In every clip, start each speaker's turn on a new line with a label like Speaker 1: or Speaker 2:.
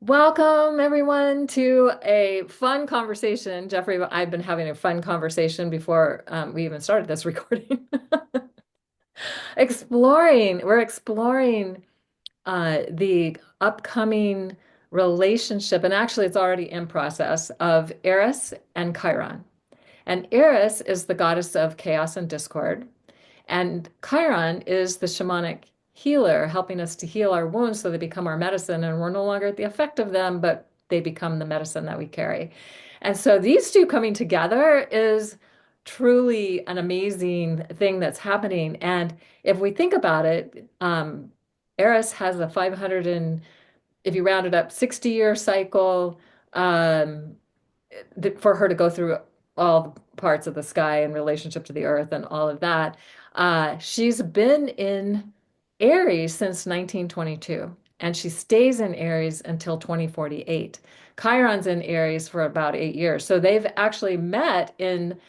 Speaker 1: Welcome, everyone, to a fun conversation. Jeffrey, I've been having a fun conversation before we even started this recording. We're exploring the upcoming relationship, and actually, it's already in process of Eris and Chiron. And Eris is the goddess of chaos and discord, and Chiron is the shamanic healer, helping us to heal our wounds so they become our medicine, and we're no longer at the effect of them, but they become the medicine that we carry. And so these two coming together is truly an amazing thing that's happening. And if we think about it, Eris has a 500 and, if you round it up, 60-year cycle. Um, for her to go through all the parts of the sky in relationship to the earth and all of that. She's been in Aries since 1922, and she stays in Aries until 2048. Chiron's in Aries for about 8 years. So they've actually met in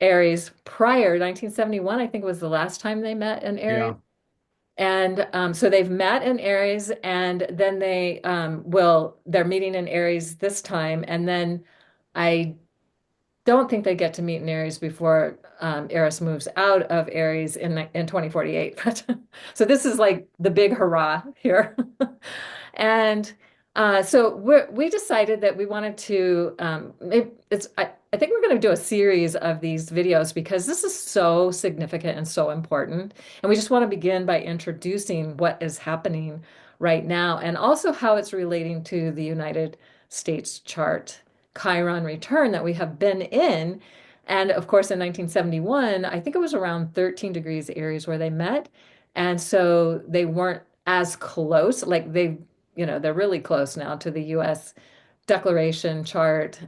Speaker 1: Aries prior, 1971, I think was the last time they met in Aries.
Speaker 2: Yeah.
Speaker 1: And so they've met in Aries, and then they're meeting in Aries this time. And then I don't think they get to meet in Aries before Eris moves out of Aries in 2048. But so this is like the big hurrah here. And so we decided that we wanted to I think we're going to do a series of these videos because this is so significant and so important. And we just want to begin by introducing what is happening right now and also how it's relating to the United States chart Chiron return that we have been in. And of course, in 1971, I think it was around 13 degrees Aries where they met. And so they weren't as close. They're really close now to the US declaration chart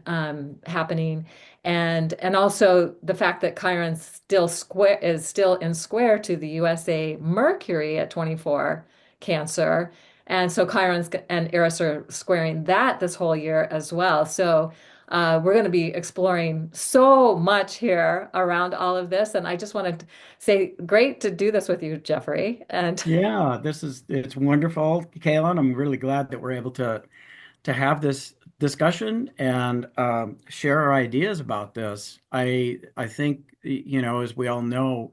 Speaker 1: happening. And also the fact that Chiron is still in square to the USA Mercury at 24 Cancer. And so Chiron's and Eris are squaring that this whole year as well. So we're going to be exploring so much here around all of this. And I just wanted to say, great to do this with you, Jeffrey. And
Speaker 2: Yeah, it's wonderful, Kaylin. I'm really glad that we're able to have this discussion and share our ideas about this. I think, as we all know,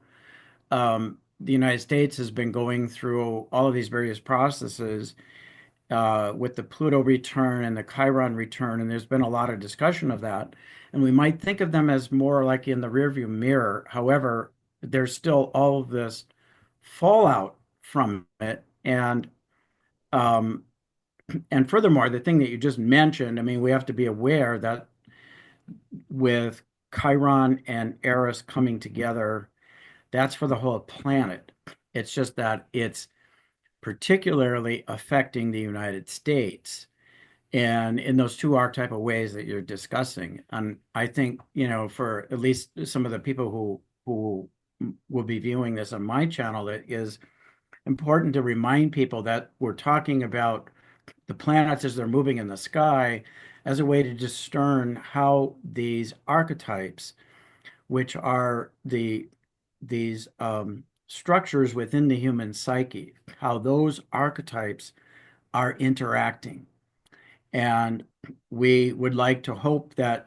Speaker 2: the United States has been going through all of these various processes with the Pluto return and the Chiron return, and there's been a lot of discussion of that. And we might think of them as more like in the rearview mirror. However, there's still all of this fallout from it. Um, and furthermore, the thing that you just mentioned, I mean, we have to be aware that with Chiron and Eris coming together, that's for the whole planet. It's just that it's particularly affecting the United States and in those two archetypal ways that you're discussing. And I think, for at least some of the people who will be viewing this on my channel, it is important to remind people that we're talking about the planets as they're moving in the sky as a way to discern how these archetypes, which are these structures within the human psyche, how those archetypes are interacting. And we would like to hope that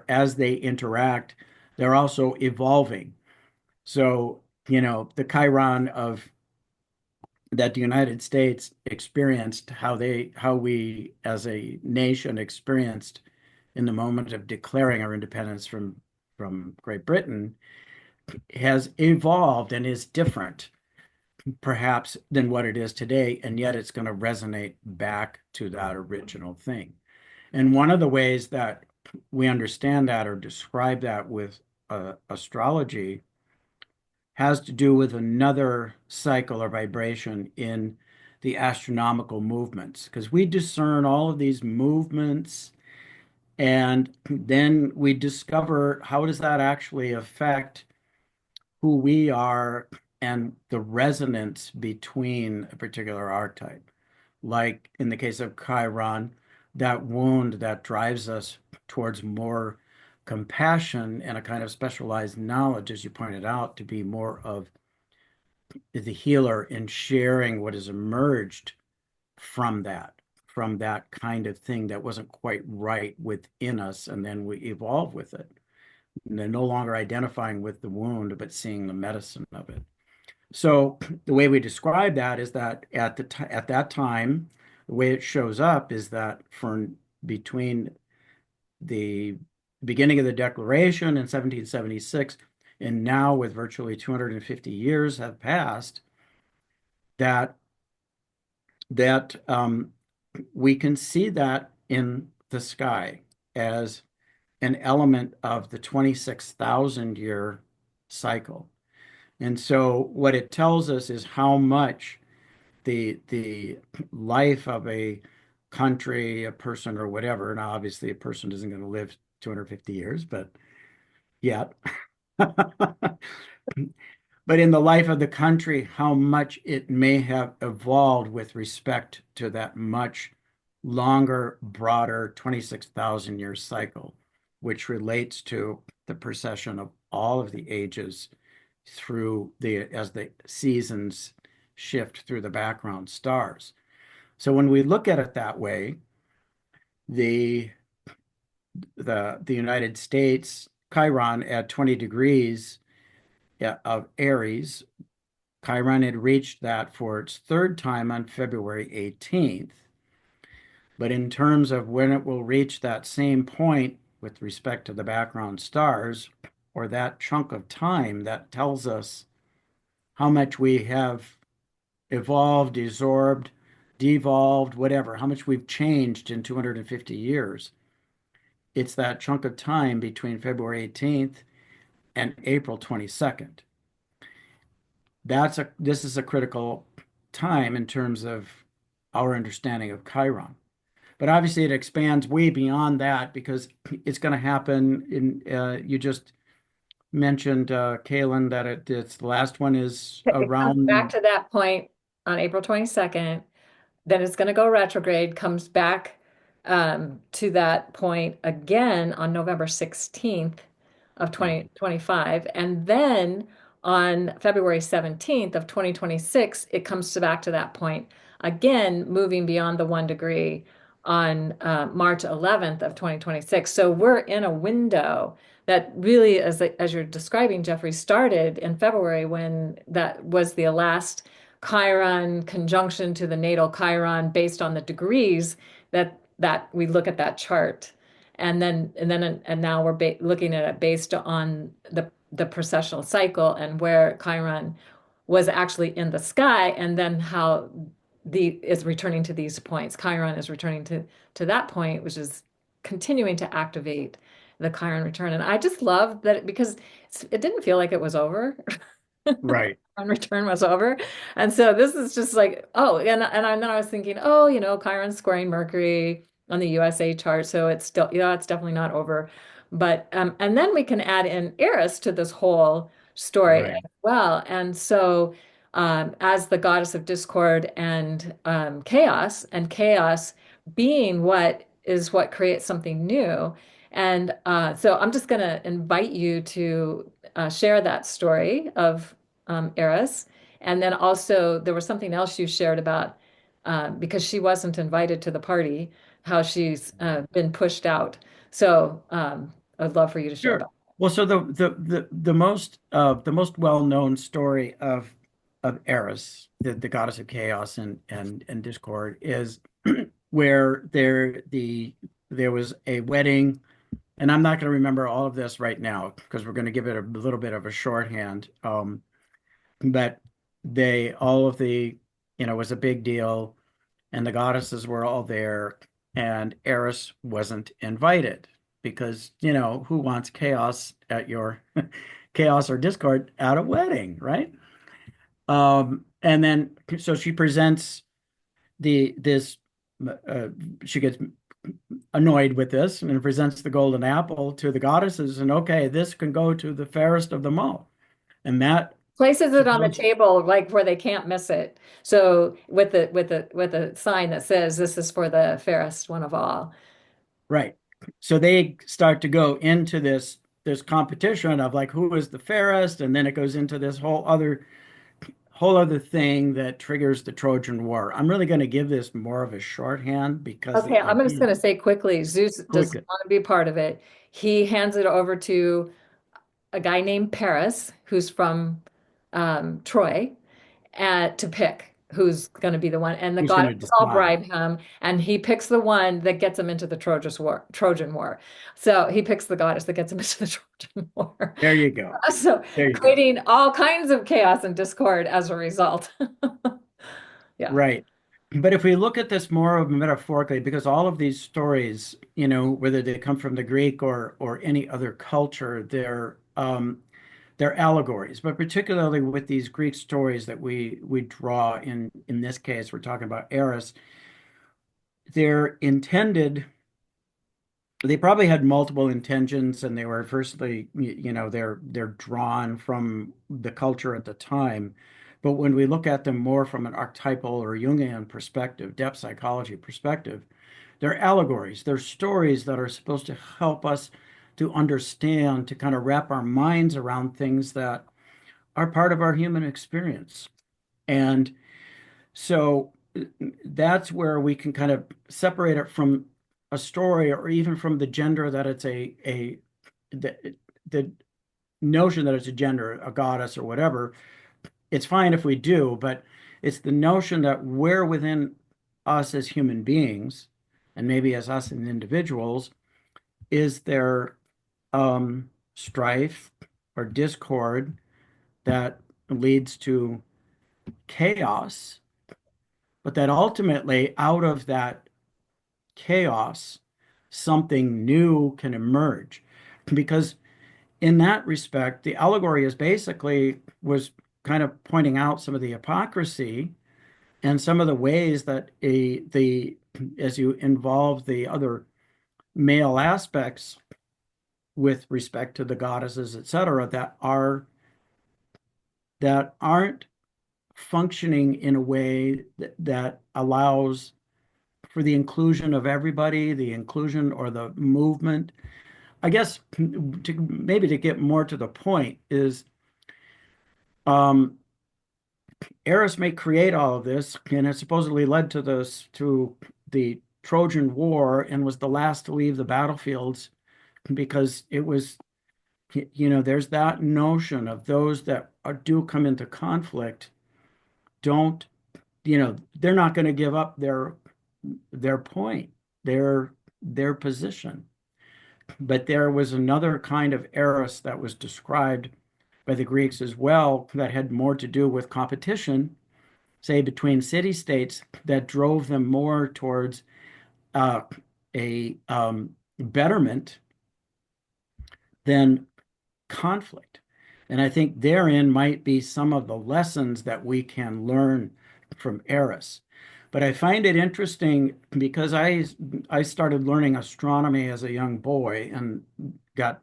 Speaker 2: as they interact, they're also evolving. So, the Chiron of that the United States experienced, how we as a nation experienced in the moment of declaring our independence from Great Britain, has evolved and is different, perhaps, than what it is today, and yet it's going to resonate back to that original thing. And one of the ways that we understand that or describe that with astrology has to do with another cycle or vibration in the astronomical movements, because we discern all of these movements and then we discover how does that actually affect who we are and the resonance between a particular archetype. Like in the case of Chiron, that wound that drives us towards more compassion and a kind of specialized knowledge, as you pointed out, to be more of the healer in sharing what has emerged from that, from that kind of thing that wasn't quite right within us, and then we evolve with it. And they're no longer identifying with the wound, but seeing the medicine of it. So the way we describe that is that at that time, the way it shows up is that for between the beginning of the Declaration in 1776 and now, with virtually 250 years have passed, that that we can see that in the sky as an element of the 26,000 year cycle. And so what it tells us is how much the life of a country, a person, or whatever. Now, obviously, a person isn't going to live 250 years, but yet. But in the life of the country, how much it may have evolved with respect to that much longer, broader 26,000 year cycle, which relates to the precession of all of the ages through as the seasons shift through the background stars. So when we look at it that way, the the United States Chiron at 20 degrees of Aries, Chiron had reached that for its third time on February 18th. But in terms of when it will reach that same point with respect to the background stars, or that chunk of time that tells us how much we have evolved, desorbed, devolved, whatever, how much we've changed in 250 years. It's that chunk of time between February 18th and April 22nd. This is a critical time in terms of our understanding of Chiron. But obviously, it expands way beyond that because it's going to happen you just mentioned, Kaylin, that it's the last one is
Speaker 1: It comes back
Speaker 2: around.
Speaker 1: to that point on April 22nd. Then it's going to go retrograde, comes back to that point again on November 16th of
Speaker 2: Yeah,
Speaker 1: 2025. And then on February 17th of 2026, it comes back to that point again, moving beyond the 1 degree on March 11th of 2026. So we're in a window that really, as you're describing, Jeffrey, started in February when that was the last Chiron conjunction to the natal Chiron based on the degrees that we look at that chart. And now we're looking at it based on the precessional cycle and where Chiron was actually in the sky, and then how the is returning to these points. Chiron is returning to that point, which is continuing to activate the Chiron return. And I just love that because it didn't feel like it was over.
Speaker 2: right.
Speaker 1: On return was over. And so this is just like, oh, and then I was thinking, oh, Chiron squaring Mercury on the USA chart. So it's still, it's definitely not over. But and then we can add in Eris to this whole story
Speaker 2: Right.
Speaker 1: as well. And so as the goddess of discord and chaos being what creates something new. And so I'm just going to invite you to share that story of Eris. And then also there was something else you shared about because she wasn't invited to the party, how she's been pushed out. So I'd love for you to share
Speaker 2: Sure.
Speaker 1: about.
Speaker 2: Well, so the most well-known story of Eris, the goddess of chaos and discord, is where there was a wedding, and I'm not going to remember all of this right now because we're going to give it a little bit of a shorthand. But they all of the it was a big deal, and the goddesses were all there, and Eris wasn't invited because, who wants chaos at your chaos or discord at a wedding, right? And then so she presents this she gets annoyed with this and presents the golden apple to the goddesses, and okay, this can go to the fairest of them all. And that
Speaker 1: Places it on the
Speaker 2: supposed
Speaker 1: table like where they can't miss it. So with a sign that says this is for the fairest one of all.
Speaker 2: Right. So they start to go into this competition of like who is the fairest, and then it goes into this whole other thing that triggers the Trojan War. I'm really going to give this more of a shorthand because
Speaker 1: Okay,
Speaker 2: the
Speaker 1: I'm just
Speaker 2: idea,
Speaker 1: going to say quickly, Zeus does
Speaker 2: quick,
Speaker 1: not want to be a part of it. He hands it over to a guy named Paris, who's from Troy, to pick who's going to be the one. And the
Speaker 2: who's going to
Speaker 1: goddesses all
Speaker 2: decide?
Speaker 1: bribe him, and he picks the one that gets him into the Trojan War. So he picks the goddess that gets him into the Trojan War.
Speaker 2: There you go.
Speaker 1: So
Speaker 2: There you go.
Speaker 1: creating all kinds of chaos and discord as a result. Yeah.
Speaker 2: Right. But if we look at this more of metaphorically, because all of these stories, whether they come from the Greek or any other culture, they're allegories. But particularly with these Greek stories that we draw in this case, we're talking about Eris, they're intended. They probably had multiple intentions, and they were firstly, they're drawn from the culture at the time. But when we look at them more from an archetypal or Jungian perspective, depth psychology perspective, they're allegories. They're stories that are supposed to help us to understand, to kind of wrap our minds around things that are part of our human experience. And so that's where we can kind of separate it from a story or even from the gender that it's the notion that it's a gender, a goddess or whatever. It's fine if we do, but it's the notion that we're within us as human beings, and maybe as us as individuals, is there strife or discord that leads to chaos, but that ultimately out of that chaos, something new can emerge. Because in that respect, the allegory is basically was kind of pointing out some of the hypocrisy and some of the ways that the as you involve the other male aspects with respect to the goddesses, etc., that aren't functioning in a way that allows for the inclusion of everybody, the inclusion or the movement. I guess to get more to the point is um, Eris may create all of this, and it supposedly led to the Trojan War and was the last to leave the battlefields because it was, there's that notion of those that do come into conflict don't, they're not going to give up their point, their position. But there was another kind of Eris that was described by the Greeks as well that had more to do with competition, say between city-states, that drove them more towards uh, a betterment than conflict. And I think therein might be some of the lessons that we can learn from Eris. But I find it interesting because I started learning astronomy as a young boy and got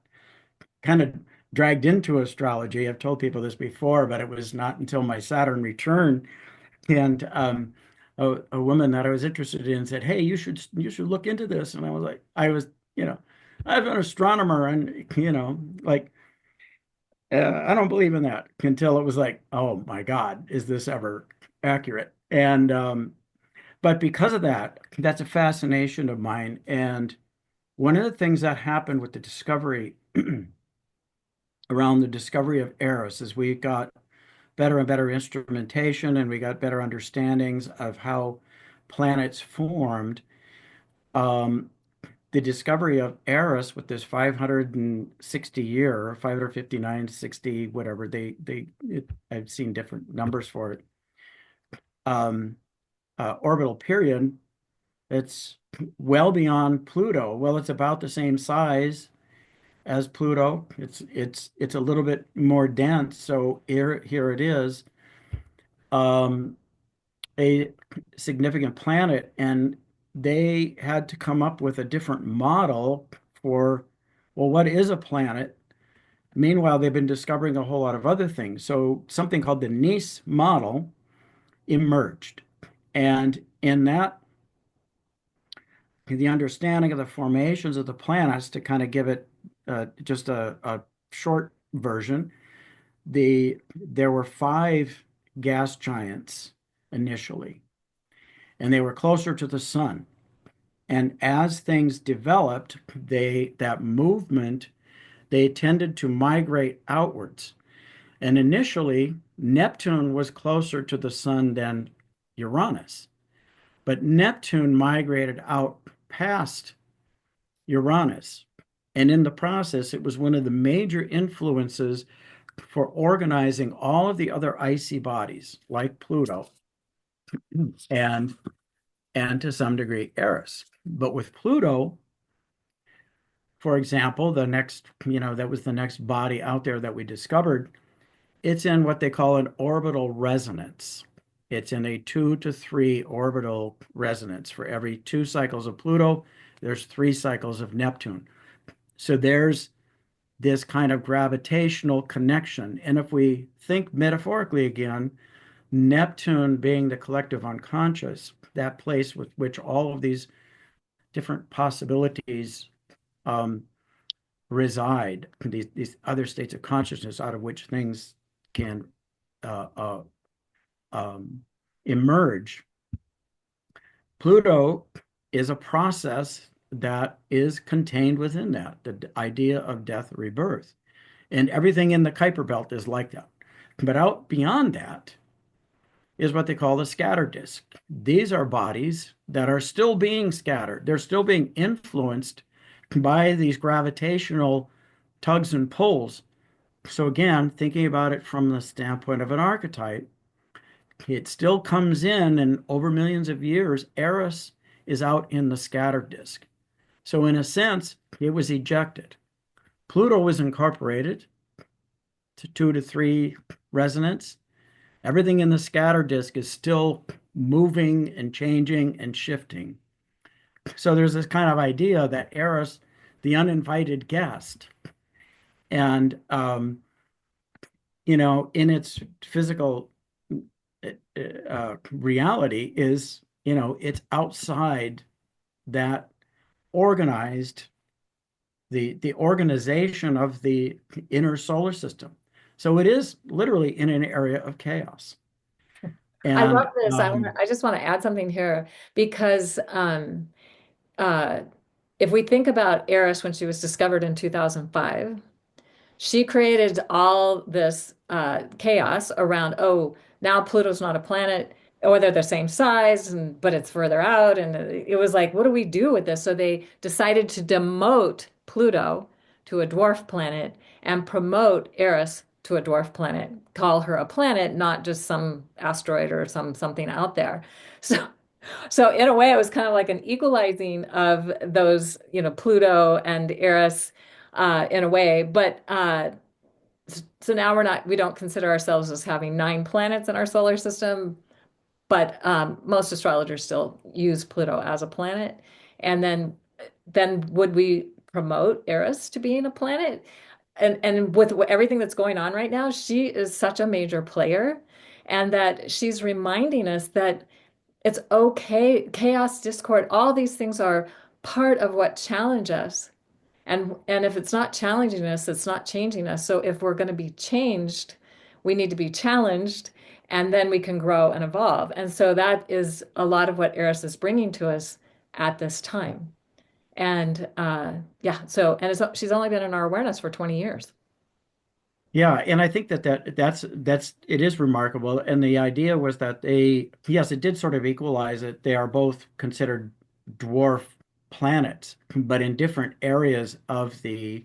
Speaker 2: kind of dragged into astrology. I've told people this before, but it was not until my Saturn return and a woman that I was interested in said, "Hey, you should look into this." And I was like, I'm an astronomer, and like I don't believe in that until it was like, oh my God, is this ever accurate? And but because of that, that's a fascination of mine. And one of the things that happened with the discovery around the discovery of Eris is we got better and better instrumentation and we got better understandings of how planets formed. Um, the discovery of Eris with this 560 year, 559, 60, whatever I've seen different numbers for it. Um, Orbital period, it's well beyond Pluto. Well, it's about the same size as Pluto. It's a little bit more dense. So here it is, um, a significant planet, and they had to come up with a different model for, well, what is a planet? Meanwhile, they've been discovering a whole lot of other things. So something called the Nice model emerged. And in that, the understanding of the formations of the planets, to kind of give it just a short version, there were five gas giants initially, and they were closer to the sun. And as things developed, that movement, they tended to migrate outwards. And initially, Neptune was closer to the sun than Uranus. But Neptune migrated out past Uranus. And in the process, it was one of the major influences for organizing all of the other icy bodies, like Pluto and and to some degree Eris. But with Pluto, for example, that was the next body out there that we discovered. It's in what they call an orbital resonance. It's in a 2 to 3 orbital resonance. For every 2 cycles of Pluto, there's 3 cycles of Neptune. So there's this kind of gravitational connection. And if we think metaphorically again, Neptune being the collective unconscious, that place with which all of these different possibilities um, reside, these other states of consciousness out of which things can uh, uh, um, emerge. Pluto is a process that is contained within that, the idea of death, rebirth. And everything in the Kuiper belt is like that. But out beyond that is what they call the scatter disk. These are bodies that are still being scattered. They're still being influenced by these gravitational tugs and pulls. So again, thinking about it from the standpoint of an archetype, it still comes in, and over millions of years, Eris is out in the scatter disk. So in a sense, it was ejected. Pluto was incorporated to 2 to 3 resonance. Everything in the scatter disk is still moving and changing and shifting. So there's this kind of idea that Eris, the uninvited guest, and in its physical reality is, it's outside that organized the organization of the inner solar system. So it is literally in an area of chaos.
Speaker 1: I love
Speaker 2: And
Speaker 1: this. I just want to add something here because uh, if we think about Eris when she was discovered in 2005, she created all this chaos around, oh, now Pluto's not a planet, or they're the same size, but it's further out. And it was like, what do we do with this? So they decided to demote Pluto to a dwarf planet and promote Eris to a dwarf planet, call her a planet, not just some asteroid or something out there. So so in a way, it was kind of like an equalizing of those, Pluto and Eris in a way. But so now we don't consider ourselves as having 9 planets in our solar system, but most astrologers still use Pluto as a planet. And then would we promote Eris to being a planet? And with everything that's going on right now, she is such a major player, and that she's reminding us that it's okay. Chaos, discord, all these things are part of what challenge us. And if it's not challenging us, it's not changing us. So if we're going to be changed, we need to be challenged, and then we can grow and evolve. And so that is a lot of what Eris is bringing to us at this time. And yeah, so she's only been in our awareness for 20 years.
Speaker 2: yeah, and I think that's it is remarkable. And the idea was that yes, it did sort of equalize it. They are both considered dwarf planets, but in different areas of the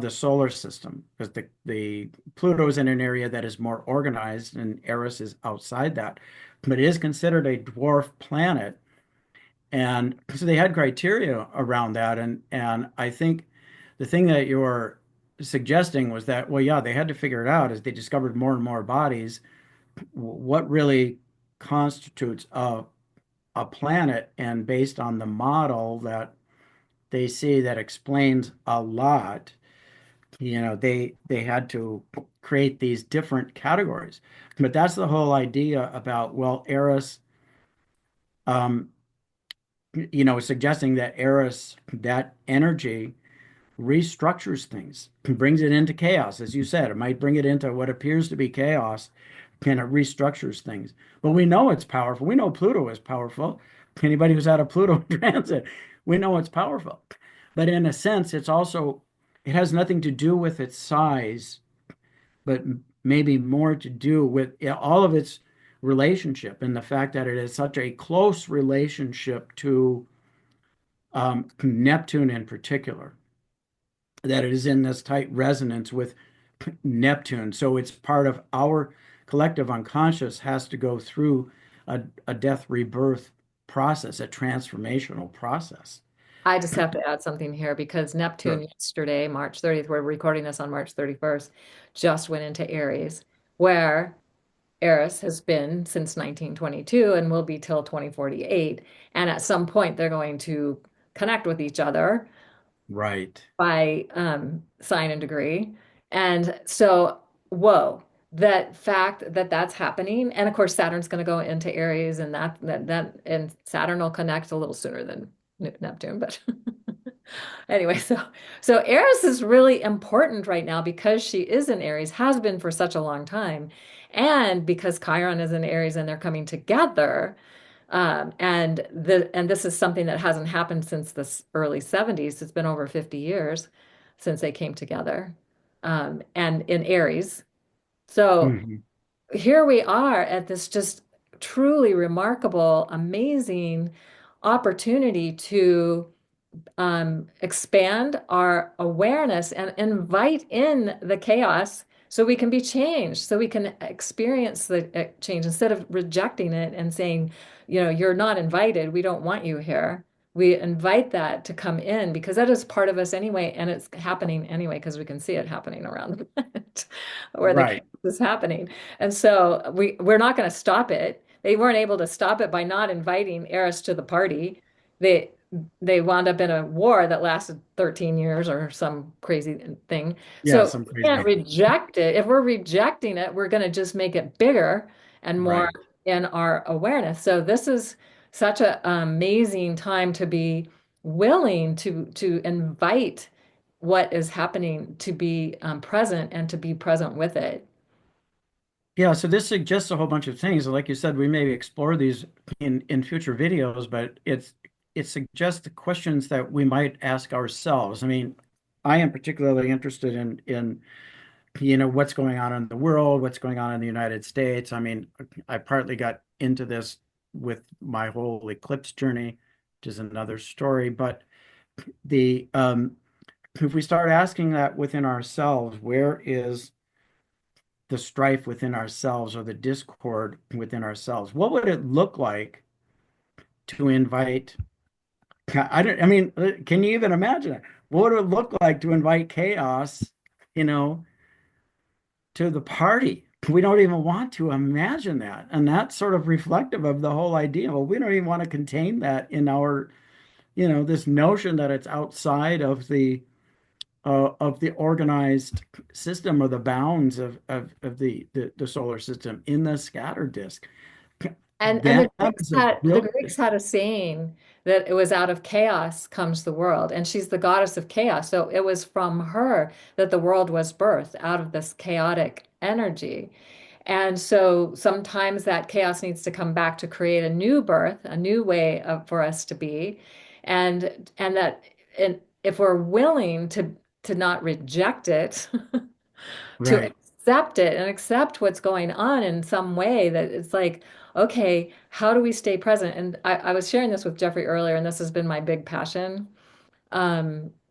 Speaker 2: solar system, because the Pluto is in an area that is more organized, and Eris is outside that, but it is considered a dwarf planet. And so they had criteria around that, and I think the thing that you're suggesting was that, well, yeah, they had to figure it out as they discovered more and more bodies, what really constitutes a planet, and based on the model that they see that explains a lot, they had to create these different categories. But that's the whole idea about, well, Eris, um, suggesting that Eris, that energy restructures things, brings it into chaos. As you said, it might bring it into what appears to be chaos, and it restructures things. But we know it's powerful. We know Pluto is powerful. Anybody who's had a Pluto transit, we know it's powerful. But in a sense, it's also, it has nothing to do with its size, but maybe more to do with all of its relationship and the fact that it is such a close relationship to Neptune in particular, that it is in this tight resonance with Neptune. So it's part of our collective unconscious has to go through a death rebirth process, a transformational process.
Speaker 1: I just have to add something here because Neptune
Speaker 2: Sure.
Speaker 1: yesterday, March 30th, we're recording this on March 31st, just went into Aries, where Eris has been since 1922 and will be till 2048. And at some point, they're going to connect with each other
Speaker 2: Right.
Speaker 1: by sign and degree. And so, whoa, that fact that that's happening, and of course Saturn's going to go into Aries, and and Saturn will connect a little sooner than Neptune, but anyway, so Eris is really important right now because she is in Aries, has been for such a long time, and because Chiron is in Aries and they're coming together. And this is something that hasn't happened since the early 70s. It's been over 50 years since they came together, and in Aries. So
Speaker 2: Hmm.
Speaker 1: here we are at this just truly remarkable, amazing opportunity to expand our awareness and invite in the chaos so we can be changed, so we can experience the change instead of rejecting it and saying, you're not invited. We don't want you here. We invite that to come in because that is part of us anyway, and it's happening anyway because we can see it happening around the planet where the chaos
Speaker 2: Right.
Speaker 1: is happening. And so we're not going to stop it. They weren't able to stop it by not inviting Eris to the party. They they wound up in a war that lasted 13 years or some crazy thing.
Speaker 2: Yeah,
Speaker 1: So
Speaker 2: some
Speaker 1: we can't
Speaker 2: crazy.
Speaker 1: reject it. If we're rejecting it, we're going to just make it bigger and more
Speaker 2: Right.
Speaker 1: in our awareness. So this is such an amazing time to be willing to invite what is happening to be present and to be present with it.
Speaker 2: Yeah, so this suggests a whole bunch of things. Like you said, we may explore these in future videos, but it suggests the questions that we might ask ourselves. I mean, I am particularly interested in what's going on in the world, what's going on in the United States. I mean, I partly got into this with my whole eclipse journey, which is another story. But the if we start asking that within ourselves, where is the strife within ourselves or the discord within ourselves? What would it look like to invite? I mean, can you even imagine it? What would it look like to invite chaos, you know, to the party? We don't even want to imagine that. And that's sort of reflective of the whole idea. Well, we don't even want to contain that in our, this notion that it's outside of the organized system or the bounds of the solar system in the scatter disk.
Speaker 1: And
Speaker 2: That is a
Speaker 1: The
Speaker 2: real,
Speaker 1: Greeks had a saying that it was out of chaos comes the world, and she's the goddess of chaos. So it was from her that the world was birthed out of this chaotic energy. And so sometimes that chaos needs to come back to create a new birth, a new way for us to be. And if we're willing to not reject it, to
Speaker 2: right.
Speaker 1: accept it and accept what's going on in some way that it's like, okay, how do we stay present? And I was sharing this with Jeffrey earlier, and this has been my big passion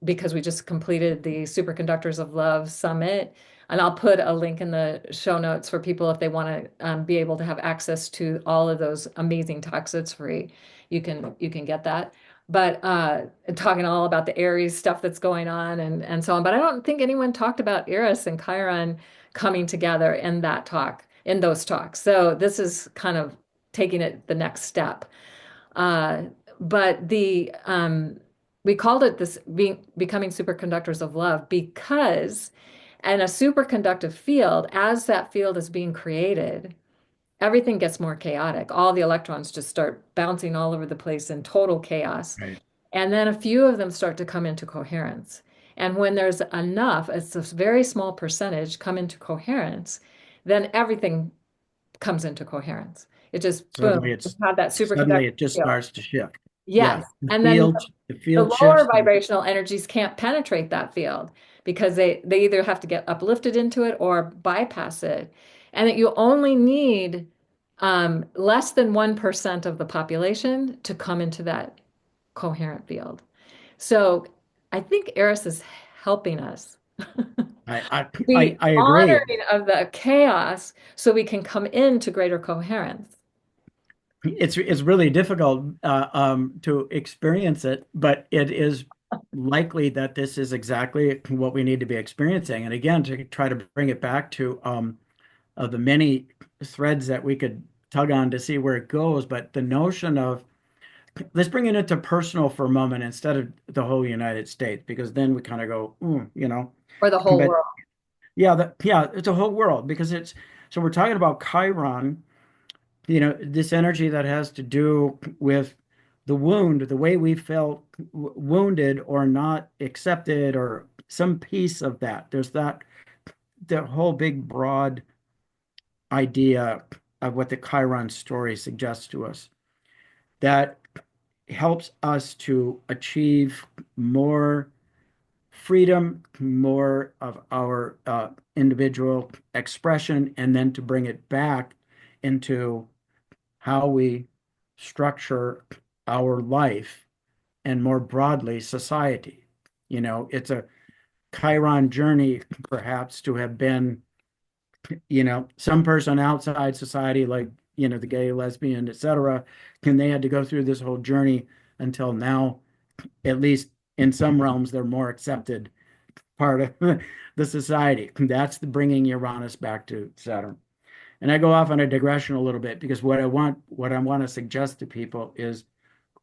Speaker 1: because we just completed the Superconductors of Love Summit. And I'll put a link in the show notes for people if they want to be able to have access to all of those amazing talks. It's free. You can get that. But talking all about the Aries stuff that's going on and so on. But I don't think anyone talked about Eris and Chiron coming together in that talk, in those talks. So this is kind of taking it the next step. Uh, but the we called it this becoming superconductors of love because in a superconductive field, as that field is being created, everything gets more chaotic. All the electrons just start bouncing all over the place in total chaos.
Speaker 2: Right.
Speaker 1: And then a few of them start to come into coherence. And when there's enough, it's a very small percentage come into coherence, then everything comes into coherence. It just boom,
Speaker 2: Suddenly
Speaker 1: just
Speaker 2: it's
Speaker 1: have that
Speaker 2: suddenly
Speaker 1: superconductor
Speaker 2: it just
Speaker 1: field.
Speaker 2: starts to shift. Yeah,
Speaker 1: Yes. And then
Speaker 2: the
Speaker 1: the
Speaker 2: field
Speaker 1: lower
Speaker 2: shifts.
Speaker 1: vibrational energies can't penetrate that field because they either have to get uplifted into it or bypass it. And that you only need less than 1% of the population to come into that coherent field. So I think Eris is helping us
Speaker 2: I I
Speaker 1: be
Speaker 2: I agree.
Speaker 1: honoring of the chaos so we can come into greater coherence.
Speaker 2: It's really difficult to experience it, but it is likely that this is exactly what we need to be experiencing. And again, to try to bring it back to of the many threads that we could tug on to see where it goes, but the notion of let's bring it into personal for a moment instead of the whole United States, because then we kind of go, you know.
Speaker 1: For the whole
Speaker 2: But
Speaker 1: world.
Speaker 2: yeah, it's a whole world because it's so we're talking about Chiron, this energy that has to do with the wound, the way we felt wounded or not accepted, or some piece of that. There's that the whole big broad idea of what the Chiron story suggests to us that helps us to achieve more freedom, more of our individual expression, and then to bring it back into how we structure our life and more broadly society. It's a Chiron journey, perhaps, to have been, some person outside society, like, the gay, lesbian, etc., and they had to go through this whole journey until now, at least in some realms, they're more accepted part of the society. That's the bringing Uranus back to Saturn. And I go off on a digression a little bit because what I want to suggest to people is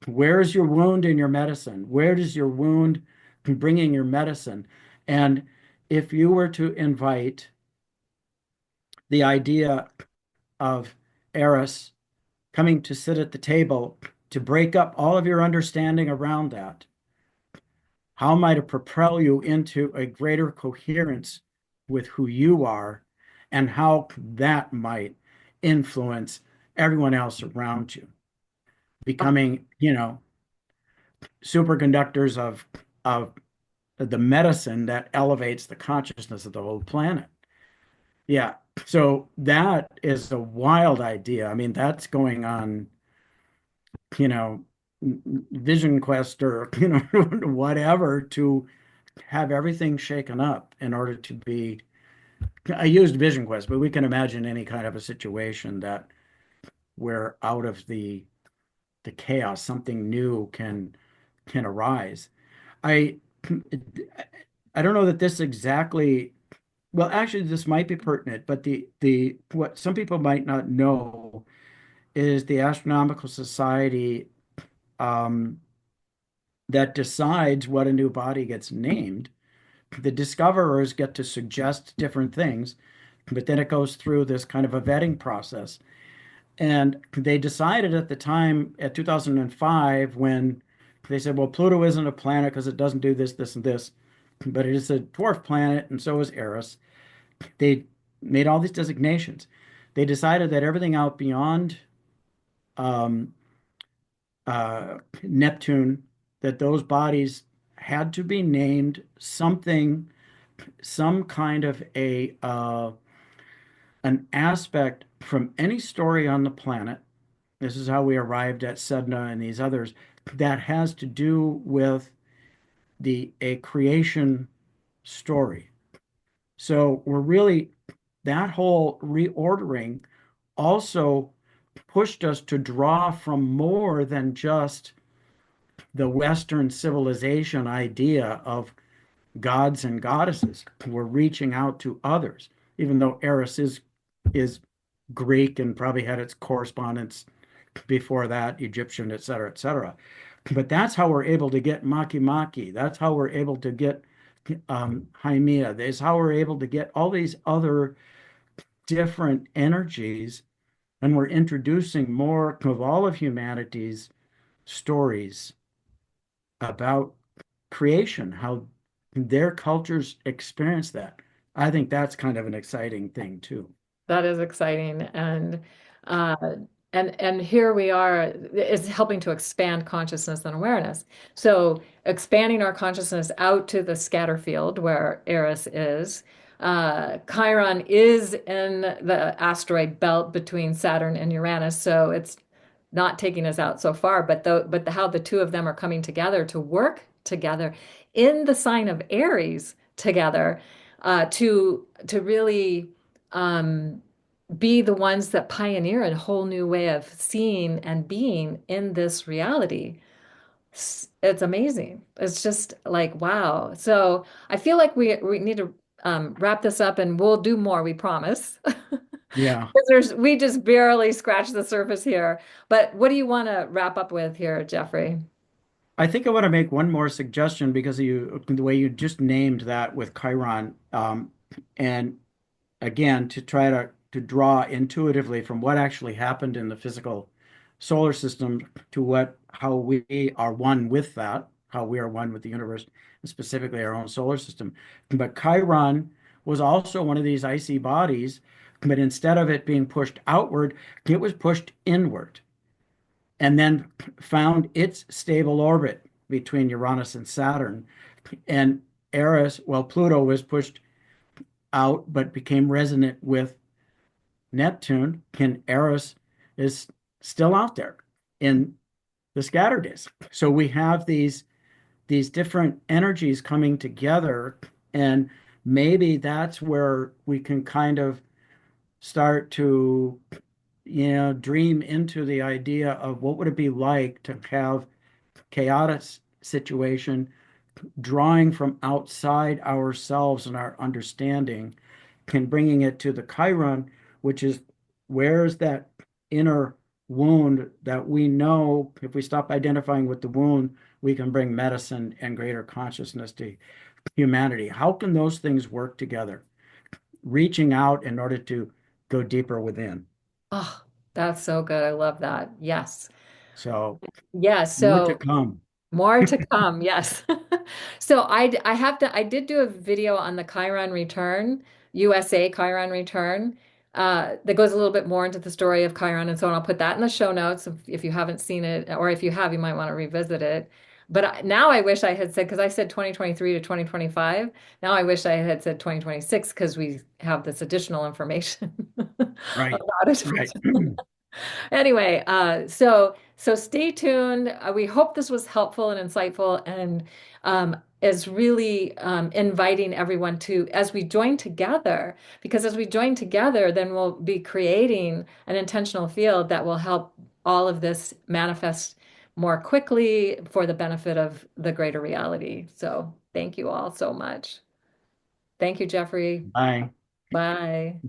Speaker 2: where's your wound in your medicine? Where does your wound bringing your medicine? And if you were to invite the idea of Eris coming to sit at the table to break up all of your understanding around that, how might it propel you into a greater coherence with who you are and how that might influence everyone else around you, becoming, superconductors of the medicine that elevates the consciousness of the whole planet. Yeah. So that is a wild idea. I mean, that's going on, you know, Vision Quest or, whatever to have everything shaken up in order to be. I used Vision Quest, but we can imagine any kind of a situation that where out of the chaos, something new can arise. I I don't know that this exactly, well, actually this might be pertinent, but the what some people might not know is the Astronomical Society um, that decides what a new body gets named. The discoverers get to suggest different things, but then it goes through this kind of a vetting process. And they decided at the time, at 2005, when they said, well, Pluto isn't a planet because it doesn't do this, this, and this, but it is a dwarf planet, and so is Eris. They made all these designations. They decided that everything out beyond um, Neptune, that those bodies had to be named something, some kind of an aspect from any story on the planet. This is how we arrived at Sedna and these others that has to do with the a creation story. So we're really that whole reordering also pushed us to draw from more than just the Western civilization idea of gods and goddesses. We're reaching out to others, even though Eris is Greek and probably had its correspondence before that, Egyptian, et cetera, et cetera. But that's how we're able to get Maki Maki. That's how we're able to get Haimea. That's how we're able to get all these other different energies. And we're introducing more of all of humanity's stories about creation, how their cultures experience that. I think that's kind of an exciting thing too.
Speaker 1: That is exciting. Uh and here we are is helping to expand consciousness and awareness. So expanding our consciousness out to the scatter field where Eris is. Chiron is in the asteroid belt between Saturn and Uranus, so it's not taking us out so far, how the two of them are coming together to work together in the sign of Aries together to really um, be the ones that pioneer a whole new way of seeing and being in this reality. It's amazing. It's just like, wow. So I feel like we need to wrap this up and we'll do more, we promise.
Speaker 2: Yeah.
Speaker 1: Because we just barely scratched the surface here. But what do you want to wrap up with here, Jeffrey?
Speaker 2: I think I want to make one more suggestion because of the way you just named that with Chiron. And again, to try to draw intuitively from what actually happened in the physical solar system to how we are one with that, how we are one with the universe, and specifically our own solar system. But Chiron was also one of these icy bodies, but instead of it being pushed outward, it was pushed inward and then found its stable orbit between Uranus and Saturn. And Eris, well, Pluto was pushed out but became resonant with Neptune. And Eris is still out there in the scatter disk. So we have these different energies coming together, and maybe that's where we can kind of start to dream into the idea of what would it be like to have chaotic situation drawing from outside ourselves and our understanding and bringing it to the Chiron, which is where's that inner wound that we know if we stop identifying with the wound, we can bring medicine and greater consciousness to humanity. How can those things work together? Reaching out in order to go deeper within.
Speaker 1: Oh, that's so good. I love that. Yes.
Speaker 2: So
Speaker 1: Yeah.
Speaker 2: more to
Speaker 1: So
Speaker 2: come.
Speaker 1: more to come, yes. So I did do a video on the Chiron return, USA Chiron return, that goes a little bit more into the story of Chiron and so on. I'll put that in the show notes if you haven't seen it, or if you have, you might want to revisit it. But now I wish I had said, because I said 2023 to 2025. Now I wish I had said 2026 because we have this additional information
Speaker 2: Right.
Speaker 1: about it.
Speaker 2: Right.
Speaker 1: Anyway, so stay tuned. We hope this was helpful and insightful, and is really inviting everyone to as we join together, because as we join together, then we'll be creating an intentional field that will help all of this manifest more quickly for the benefit of the greater reality. So thank you all so much. Thank you, Jeffrey.
Speaker 2: Bye.
Speaker 1: Bye.